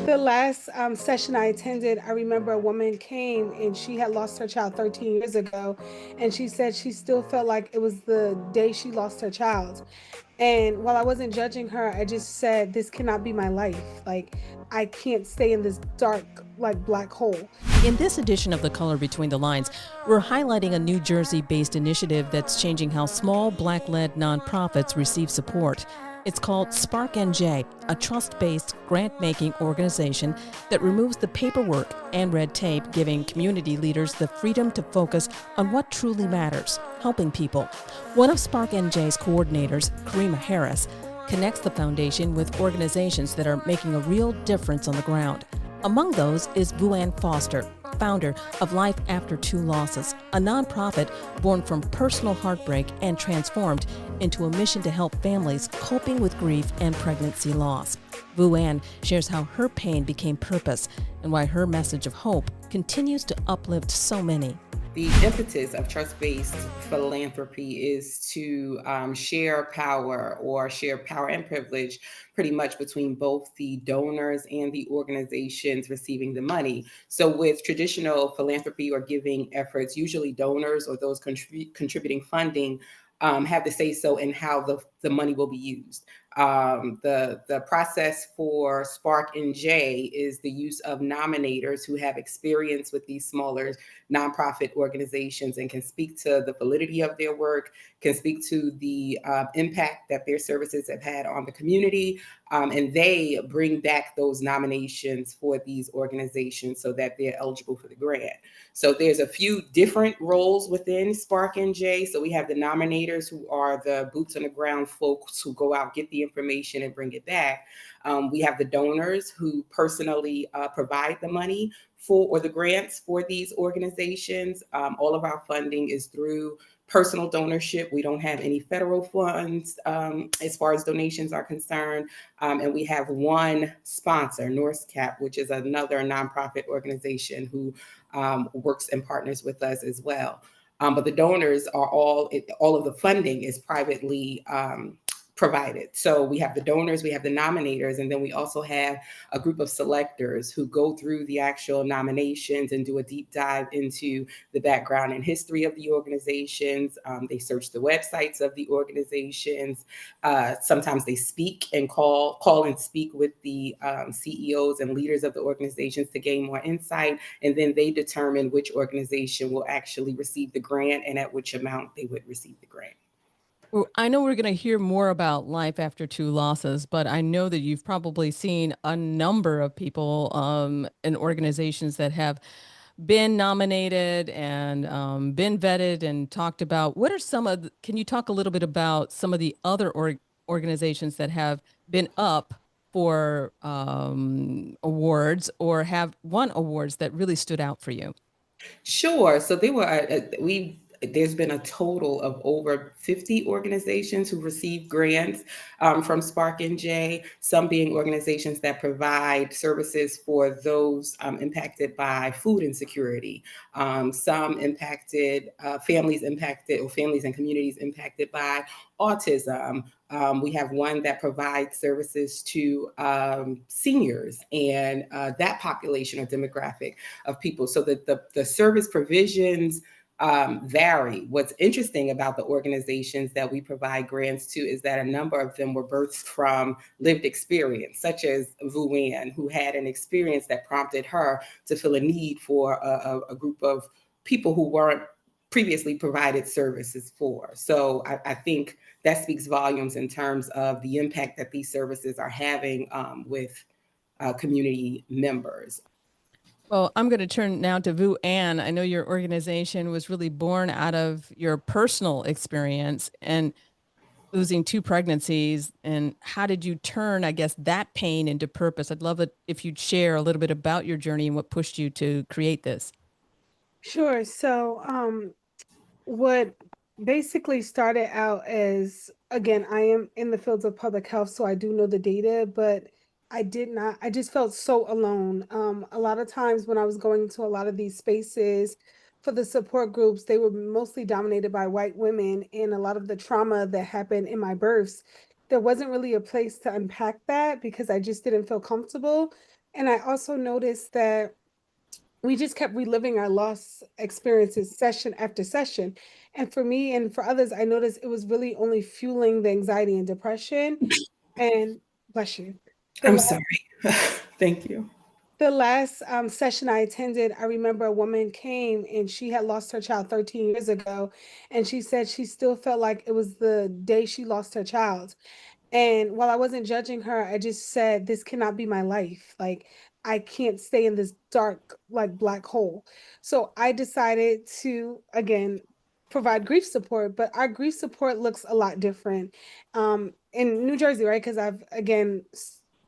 The last session I attended, I remember a woman came and she had lost her child 13 years ago. And she said she still felt like it was the day she lost her child. And while I wasn't judging her, I just said, this cannot be my life. Like, I can't stay in this dark, like, black hole. In this edition of The Color Between the Lines, we're highlighting a New Jersey-based initiative that's changing how small Black-led nonprofits receive support. It's called SparkNJ, a trust-based grant-making organization that removes the paperwork and red tape, giving community leaders the freedom to focus on what truly matters, helping people. One of SparkNJ's coordinators, Karima Harris, connects the foundation with organizations that are making a real difference on the ground. Among those is Vu-Ann Foster, founder of Life After Two Losses, a nonprofit born from personal heartbreak and transformed into a mission to help families coping with grief and pregnancy loss. Vu-Ann shares how her pain became purpose and why her message of hope continues to uplift so many. The impetus of trust-based philanthropy is to share power and privilege pretty much between both the donors and the organizations receiving the money. So with traditional philanthropy or giving efforts, usually donors or those contributing funding have the say-so in how the money will be used. The process for SparkNJ is the use of nominators who have experience with these smaller nonprofit organizations and can speak to the validity of their work, can speak to the impact that their services have had on the community, and they bring back those nominations for these organizations so that they're eligible for the grant. So there's a few different roles within SparkNJ. So we have the nominators who are the boots on the ground folks who go out, get the information and bring it back. We have the donors who personally provide the money or the grants for these organizations. All of our funding is through personal donorship. We don't have any federal funds as far as donations are concerned. And we have one sponsor, NorthCap, which is another nonprofit organization who works and partners with us as well. But the donors are all of the funding is privately provided. So we have the donors, we have the nominators, and then we also have a group of selectors who go through the actual nominations and do a deep dive into the background and history of the organizations. They search the websites of the organizations. Sometimes they speak and call and speak with the CEOs and leaders of the organizations to gain more insight. And then they determine which organization will actually receive the grant and at which amount they would receive the grant. Well, I know we're going to hear more about Life After Two Losses, but I know that you've probably seen a number of people and organizations that have been nominated and been vetted and talked about. What are can you talk a little bit about some of the other organizations that have been up for awards or have won awards that really stood out for you? Sure. So there's been a total of over 50 organizations who receive grants from SparkNJ, some being organizations that provide services for those impacted by food insecurity, some impacted, families and communities impacted by autism. We have one that provides services to seniors and that population or demographic of people. So that the service provisions vary. What's interesting about the organizations that we provide grants to is that a number of them were birthed from lived experience, such as Vu-Ann, who had an experience that prompted her to feel a need for a group of people who weren't previously provided services for. So I think that speaks volumes in terms of the impact that these services are having with community members. Well, I'm going to turn now to Vu-Ann. I know your organization was really born out of your personal experience and losing two pregnancies. And how did you turn, I guess, that pain into purpose? I'd love it if you'd share a little bit about your journey and what pushed you to create this. Sure. So, what basically started out as, again, I am in the fields of public health, so I do know the data, but I just felt so alone. A lot of times when I was going to a lot of these spaces for the support groups, they were mostly dominated by white women, and a lot of the trauma that happened in my births, there wasn't really a place to unpack that because I just didn't feel comfortable. And I also noticed that we just kept reliving our loss experiences session after session. And for me and for others, I noticed it was really only fueling the anxiety and depression. And bless you. The I'm last, sorry. Thank you. the last session I attended, I remember a woman came and she had lost her child 13 years ago. And she said she still felt like it was the day she lost her child. And while I wasn't judging her, I just said, this cannot be my life. Like, I can't stay in this dark, like, black hole. So I decided to, again, provide grief support, but our grief support looks a lot different. In New Jersey, right? Because I've, again,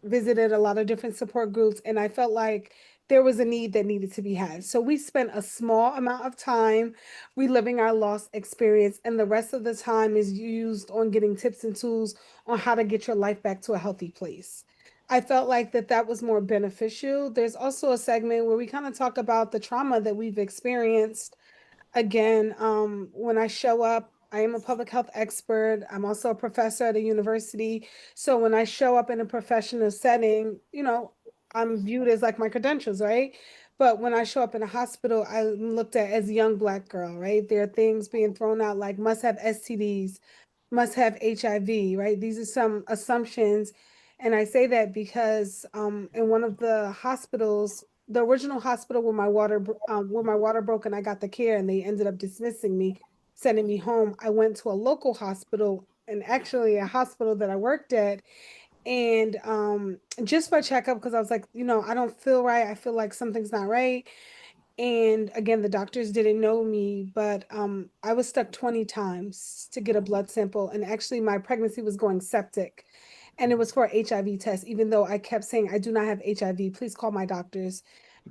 visited a lot of different support groups, and I felt like there was a need that needed to be had. So we spent a small amount of time reliving our loss experience, and the rest of the time is used on getting tips and tools on how to get your life back to a healthy place. I felt like that was more beneficial. There's also a segment where we kind of talk about the trauma that we've experienced. Again, when I show up, I am a public health expert. I'm also a professor at a university. So when I show up in a professional setting, I'm viewed as like my credentials, right? But when I show up in a hospital, I'm looked at as a young Black girl, right? There are things being thrown out like must have STDs, must have HIV, right? These are some assumptions. And I say that because in one of the hospitals, the original hospital where my water broke and I got the care and they ended up dismissing me, sending me home. I went to a local hospital, and actually a hospital that I worked at, and just for a checkup because I was like, I don't feel right. I feel like something's not right. And again, the doctors didn't know me, but I was stuck 20 times to get a blood sample. And actually, my pregnancy was going septic. And it was for an HIV test, even though I kept saying, I do not have HIV. Please call my doctors.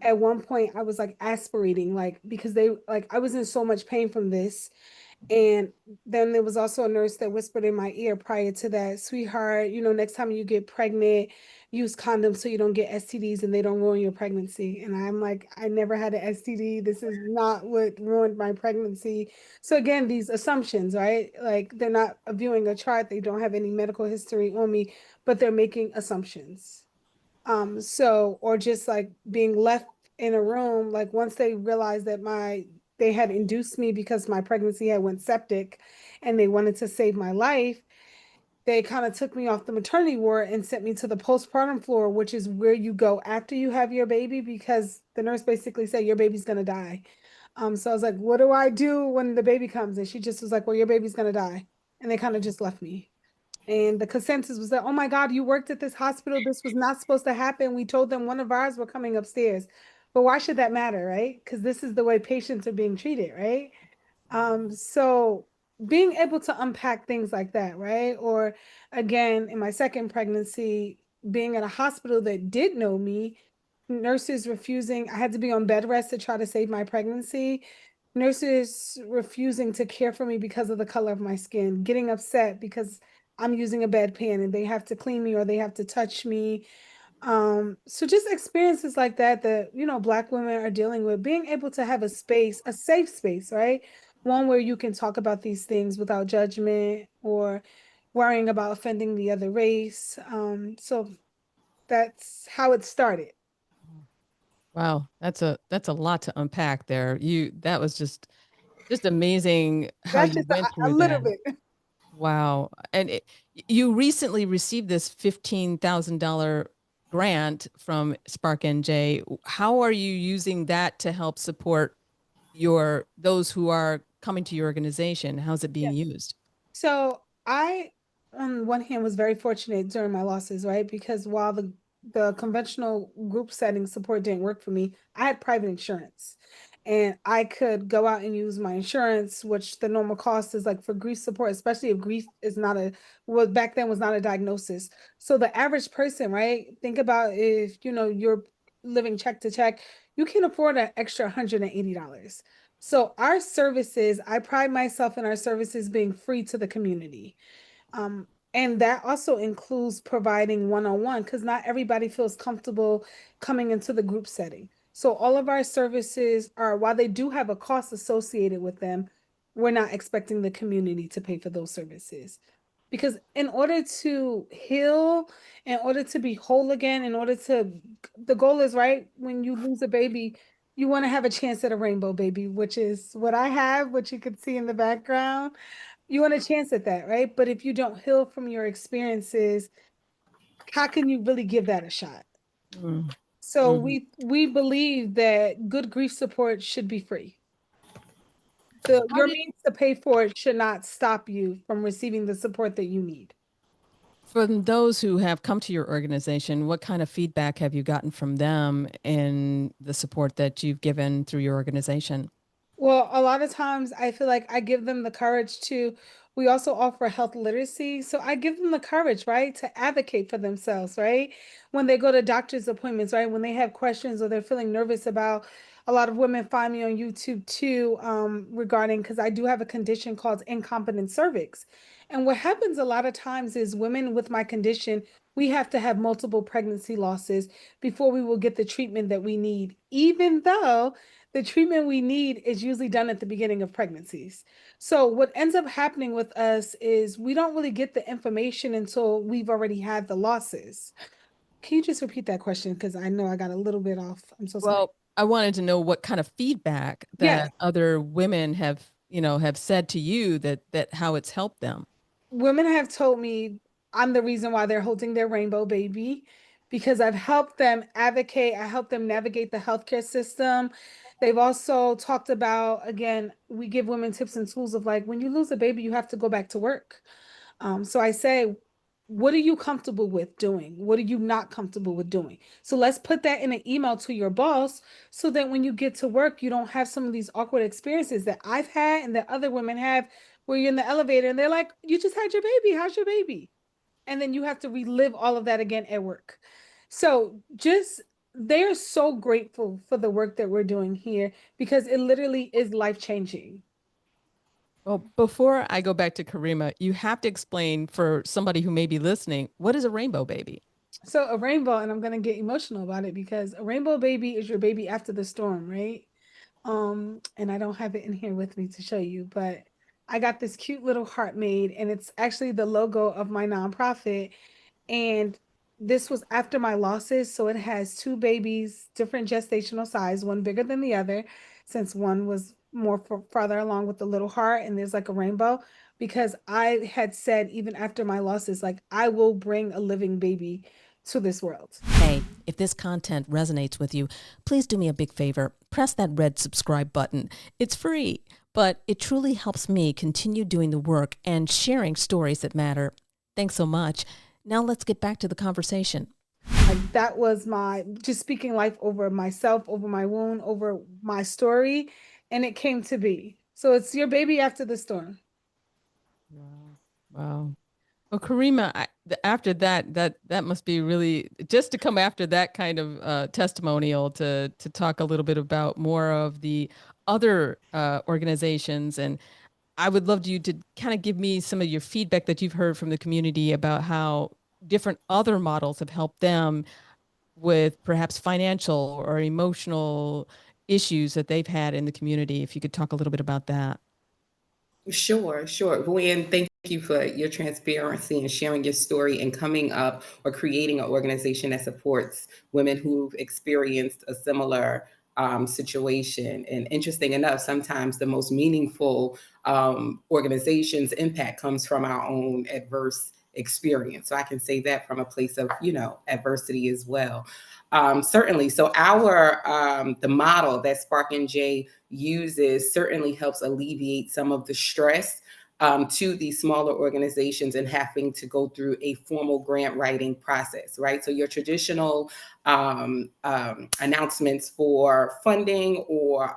At one point, I was like aspirating, like, because I was in so much pain from this. And then there was also a nurse that whispered in my ear prior to that, sweetheart, next time you get pregnant, use condoms so you don't get STDs and they don't ruin your pregnancy. And I'm like, I never had an STD. This is not what ruined my pregnancy. So again, these assumptions, right? Like they're not viewing a chart, they don't have any medical history on me, but they're making assumptions. Or just like being left in a room, like once they realized that they had induced me because my pregnancy had went septic and they wanted to save my life, they kind of took me off the maternity ward and sent me to the postpartum floor, which is where you go after you have your baby, because the nurse basically said your baby's gonna die. So I was like, what do I do when the baby comes? And she just was like, well, your baby's gonna die. And they kind of just left me. And the consensus was that, oh my God, you worked at this hospital. This was not supposed to happen. We told them one of ours were coming upstairs. But why should that matter, right? Because this is the way patients are being treated, right? So being able to unpack things like that, right? Or again, in my second pregnancy, being at a hospital that did know me, nurses refusing, I had to be on bed rest to try to save my pregnancy. Nurses refusing to care for me because of the color of my skin, getting upset because I'm using a bedpan and they have to clean me or they have to touch me. So just experiences like that, Black women are dealing with, being able to have a space, a safe space, right? One where you can talk about these things without judgment or worrying about offending the other race. So that's how it started. Wow, that's a lot to unpack there. That was just amazing how That's you just went a through little that. bit. Wow. And you recently received this $15,000 grant from SparkNJ. How are you using that to help support those who are coming to your organization? How's it being Yeah. used? So I, on one hand, was very fortunate during my losses, right? Because while the conventional group setting support didn't work for me, I had private insurance. And I could go out and use my insurance, which the normal cost is like for grief support, especially if grief is not well, back then was not a diagnosis. So the average person, right? Think about if, you're living check to check, you can afford an extra $180. So our services, I pride myself in our services being free to the community. Um, and that also includes providing one-on-one because not everybody feels comfortable coming into the group setting. So all of our services are, while they do have a cost associated with them, we're not expecting the community to pay for those services. because in order to heal, in order to be whole again, the goal is, right, when you lose a baby, you want to have a chance at a rainbow baby, which is what I have, which you could see in the background. You want a chance at that, right? But if you don't heal from your experiences, how can you really give that a shot? Mm. So Mhm. we believe that good grief support should be free. How Your did means to pay for it should not stop you from receiving the support that you need. From those who have come to your organization, what kind of feedback have you gotten from them in the support that you've given through your organization? Well, a lot of times I feel like I give them the courage to, we also offer health literacy. So I give them the courage, right, to advocate for themselves, right? When they go to doctor's appointments, right? When they have questions or they're feeling nervous about, a lot of women find me on YouTube too, regarding, because I do have a condition called incompetent cervix. And what happens a lot of times is women with my condition, we have to have multiple pregnancy losses before we will get the treatment that we need, even though the treatment we need is usually done at the beginning of pregnancies. So what ends up happening with us is we don't really get the information until we've already had the losses. Can you just repeat that question? Because I know I got a little bit off. I'm so sorry. Well, I wanted to know what kind of feedback Yeah, that other women have, have said to you that how it's helped them. women have told me I'm the reason why they're holding their rainbow baby, because I've helped them advocate, I helped them navigate the healthcare system. They've also talked about, again, we give women tips and tools of like, when you lose a baby, you have to go back to work. So I say, what are you comfortable with doing? What are you not comfortable with doing? So let's put that in an email to your boss so that when you get to work, you don't have some of these awkward experiences that I've had and that other women have, where you're in the elevator and they're like, you just had your baby. How's your baby? And then you have to relive all of that again at work. So just, they're so grateful for the work that we're doing here because it literally is life changing. Well, before I go back to Karima, you have to explain for somebody who may be listening, what is a rainbow baby? So a rainbow, and I'm gonna get emotional about it because a rainbow baby is your baby after the storm, right? And I don't have it in here with me to show you, but I got this cute little heart made, and it's actually the logo of my nonprofit. And this was after my losses, so it has two babies, different gestational size, one bigger than the other, since one was more farther along with the little heart, and there's like a rainbow. Because I had said, even after my losses, like, I will bring a living baby to this world. Hey, if this content resonates with you, please do me a big favor. Press that red subscribe button. It's free, but it truly helps me continue doing the work and sharing stories that matter. Thanks so much. Now let's get back to the conversation. Like, that was my just speaking life over myself, over my wound, over my story, and it came to be. So it's your baby after the storm. Wow. Wow. Well, Karima, after that must be really just to come after that kind of testimonial to talk a little bit about more of the other organizations, and I would love you to kind of give me some of your feedback that you've heard from the community about how different other models have helped them with perhaps financial or emotional issues that they've had in the community. If you could talk a little bit about that. Sure, sure. Gwen, thank you for your transparency and sharing your story and coming up or creating an organization that supports women who've experienced a similar situation. And interesting enough, sometimes the most meaningful organization's impact comes from our own adverse experience. So I can say that from a place of, adversity as well. Certainly. So the model that SparkNJ uses certainly helps alleviate some of the stress to these smaller organizations and having to go through a formal grant writing process, right? So your traditional announcements for funding or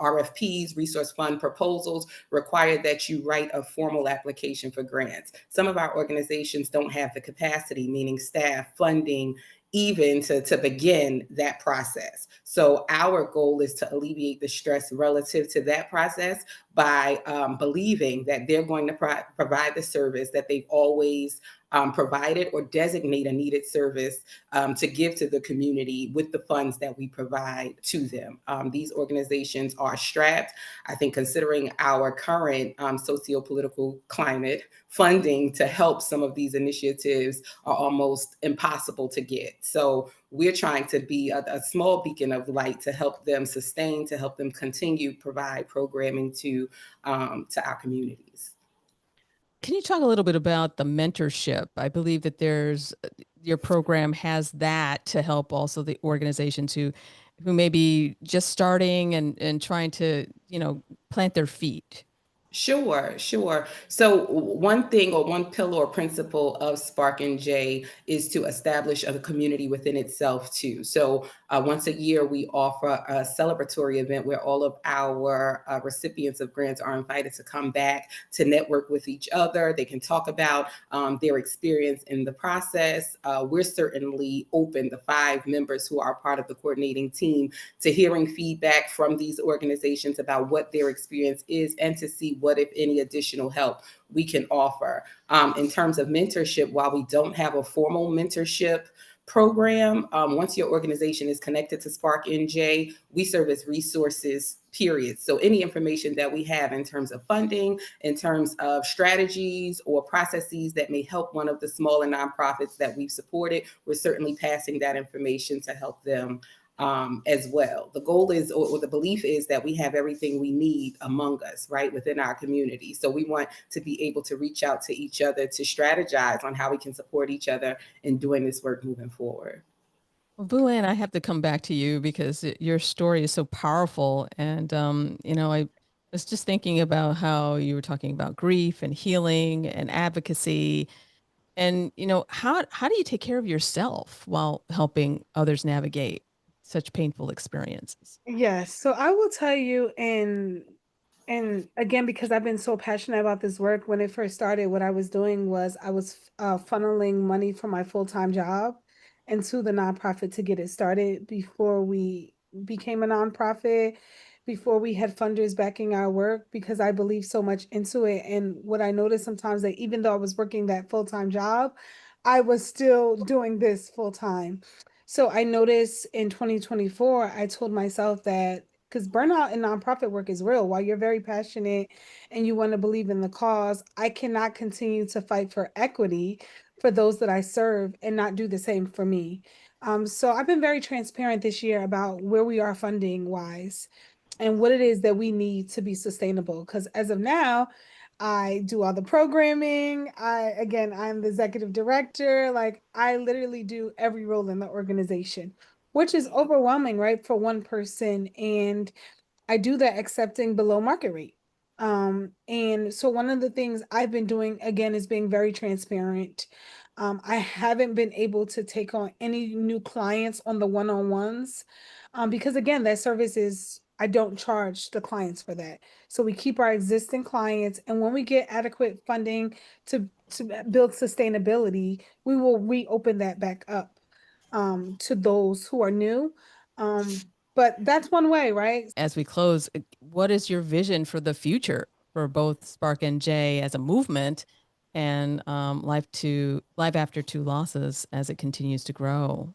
RFPs, resource fund proposals, require that you write a formal application for grants. Some of our organizations don't have the capacity, meaning staff, funding, even to begin that process. So our goal is to alleviate the stress relative to that process by believing that they're going to provide the service that they've always provide it or designate a needed service to give to the community with the funds that we provide to them. These organizations are strapped. I think considering our current socio-political climate, funding to help some of these initiatives are almost impossible to get. So we're trying to be a small beacon of light to help them sustain, to help them continue provide programming to our communities. Can you talk a little bit about the mentorship? I believe that there's your program has that to help also the organizations who may be just starting and trying to, plant their feet. Sure, sure. So one thing or one pillar or principle of Spark and J is to establish a community within itself too. So once a year we offer a celebratory event where all of our recipients of grants are invited to come back to network with each other. They can talk about their experience in the process. We're certainly open, the 5 members who are part of the coordinating team, to hearing feedback from these organizations about what their experience is and to see what, if any, additional help we can offer. In terms of mentorship, while we don't have a formal mentorship program, once your organization is connected to Spark NJ, we serve as resources, period. So any information that we have in terms of funding, in terms of strategies or processes that may help one of the smaller nonprofits that we've supported, we're certainly passing that information to help them as well. The goal is, or the belief is, that we have everything we need among us, right, within our community. So we want to be able to reach out to each other to strategize on how we can support each other in doing this work moving forward. Well, Buan, I have to come back to you because your story is so powerful. And, I was just thinking about how you were talking about grief and healing and advocacy. And, how do you take care of yourself while helping others navigate such painful experiences? Yes. So I will tell you, and again, because I've been so passionate about this work, when it first started, what I was doing was I was funneling money from my full-time job into the nonprofit to get it started before we became a nonprofit, before we had funders backing our work, because I believe so much into it. And what I noticed sometimes, that even though I was working that full-time job, I was still doing this full-time. So I noticed in 2024, I told myself that, because burnout in nonprofit work is real. While you're very passionate and you want to believe in the cause, I cannot continue to fight for equity for those that I serve and not do the same for me. So I've been very transparent this year about where we are funding wise and what it is that we need to be sustainable. Because as of now, I do all the programming. I'm the executive director. Like, I literally do every role in the organization, which is overwhelming, right, for one person. And I do that accepting below market rate. And so one of the things I've been doing again is being very transparent. I haven't been able to take on any new clients on the one-on-ones, because again, that service is, I don't charge the clients for that. So we keep our existing clients, and when we get adequate funding to build sustainability, we will reopen that back up to those who are new. But that's one way, right? As we close, what is your vision for the future for both Spark and J as a movement and Life After Two Losses as it continues to grow?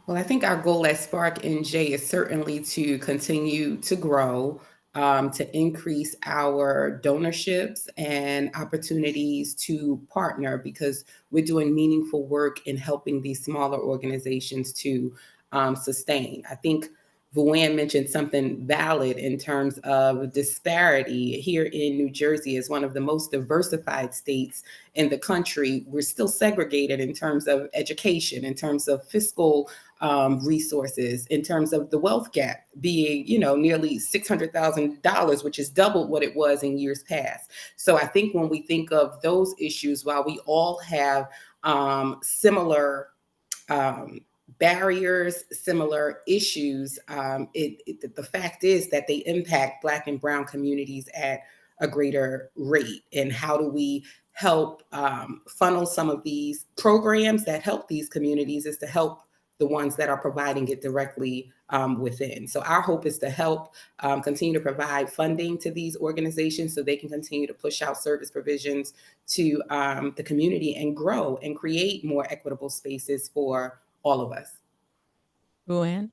Well, I think our goal at Spark NJ is certainly to continue to grow, to increase our donorships and opportunities to partner, because we're doing meaningful work in helping these smaller organizations to sustain. I think Vuan mentioned something valid in terms of disparity. Here in New Jersey, as one of the most diversified states in the country, we're still segregated in terms of education, in terms of fiscal resources, in terms of the wealth gap being, nearly $600,000, which is double what it was in years past. So I think when we think of those issues, while we all have similar um, barriers, similar issues, the fact is that they impact Black and Brown communities at a greater rate. And how do we help funnel some of these programs that help these communities is to help the ones that are providing it directly within. So our hope is to help continue to provide funding to these organizations so they can continue to push out service provisions to the community and grow and create more equitable spaces for all of us. Luann?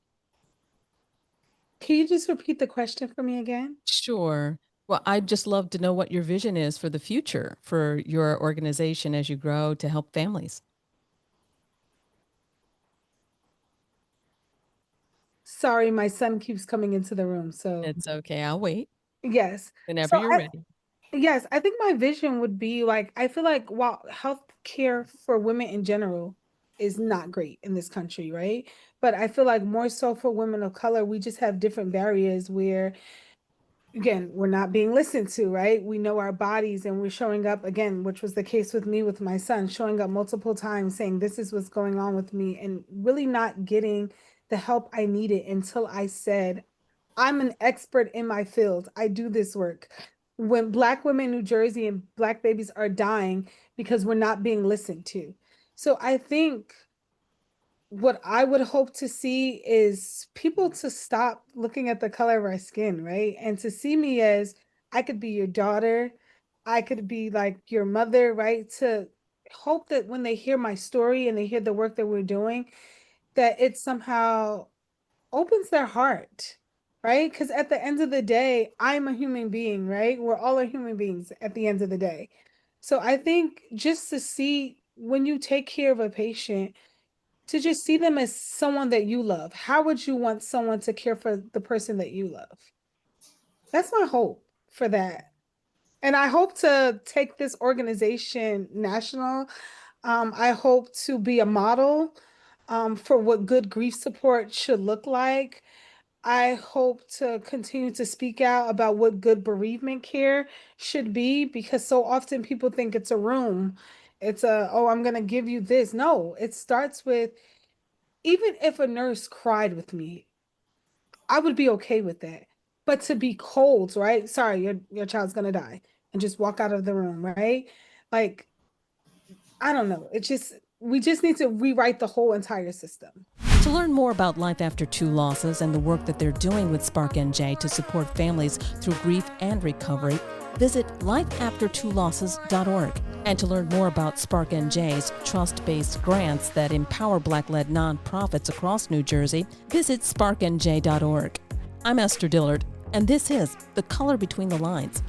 Can you just repeat the question for me again? Sure. Well, I'd just love to know what your vision is for the future for your organization as you grow to help families. Sorry, my son keeps coming into the room. So, It's okay. I'll wait yes. whenever So, you're ready. yes, I think my vision would be like, I feel like while healthcare for women in general is not great in this country, right? But I feel like more so for women of color, we just have different barriers where, again, we're not being listened to, right? We know our bodies and we're showing up again, which was the case with me with my son, showing up multiple times saying, this is what's going on with me, and really not getting the help I needed until I said, I'm an expert in my field. I do this work. When Black women in New Jersey and Black babies are dying because we're not being listened to. So I think what I would hope to see is people to stop looking at the color of our skin, right? And to see me as I could be your daughter, I could be like your mother, right? To hope that when they hear my story and they hear the work that we're doing, that it somehow opens their heart, right? Because at the end of the day, I'm a human being, right? We're all are human beings at the end of the day. So I think just to see when you take care of a patient, to just see them as someone that you love. How would you want someone to care for the person that you love? That's my hope for that. And I hope to take this organization national. I hope to be a model for what good grief support should look like. I hope to continue to speak out about what good bereavement care should be, because so often people think it's a room. It's a, oh, I'm going to give you this. No, it starts with, even if a nurse cried with me, I would be okay with that. But to be cold, right? Sorry, your child's going to die, and just walk out of the room, right? Like, I don't know. It just, we just need to rewrite the whole entire system. To learn more about life after two losses and the work that they're doing with SparkNJ to support families through grief and recovery, visit lifeaftertwolosses.org. And to learn more about SparkNJ's trust-based grants that empower Black-led nonprofits across New Jersey, visit sparknj.org. I'm Esther Dillard, and this is The Color Between the Lines.